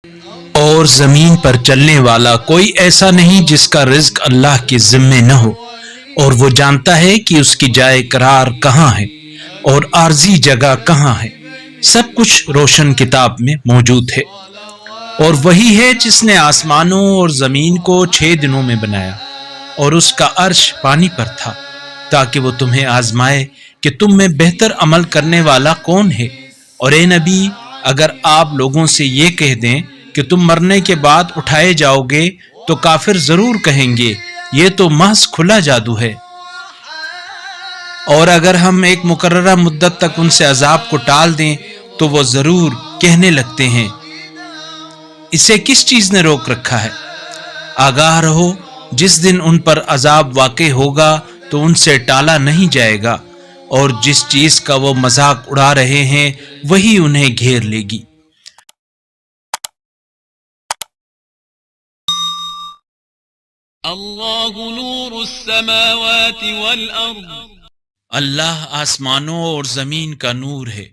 اور زمین پر چلنے والا کوئی ایسا نہیں جس کا رزق اللہ کے ذمے نہ ہو، اور وہ جانتا ہے کہ اس کی جائے قرار کہاں ہے اور عارضی جگہ کہاں ہے، سب کچھ روشن کتاب میں موجود ہے۔ اور وہی ہے جس نے آسمانوں اور زمین کو 6 دنوں میں بنایا، اور اس کا عرش پانی پر تھا، تاکہ وہ تمہیں آزمائے کہ تم میں بہتر عمل کرنے والا کون ہے۔ اور اے نبی، اگر آپ لوگوں سے یہ کہہ دیں کہ تم مرنے کے بعد اٹھائے جاؤ گے تو کافر ضرور کہیں گے یہ تو محض کھلا جادو ہے۔ اور اگر ہم ایک مقررہ مدت تک ان سے عذاب کو ٹال دیں تو وہ ضرور کہنے لگتے ہیں اسے کس چیز نے روک رکھا ہے۔ آگاہ رہو، جس دن ان پر عذاب واقع ہوگا تو ان سے ٹالا نہیں جائے گا، اور جس چیز کا وہ مذاق اڑا رہے ہیں وہی انہیں گھیر لے گی۔ اللہ نور السماوات والارض، اللہ آسمانوں اور زمین کا نور ہے۔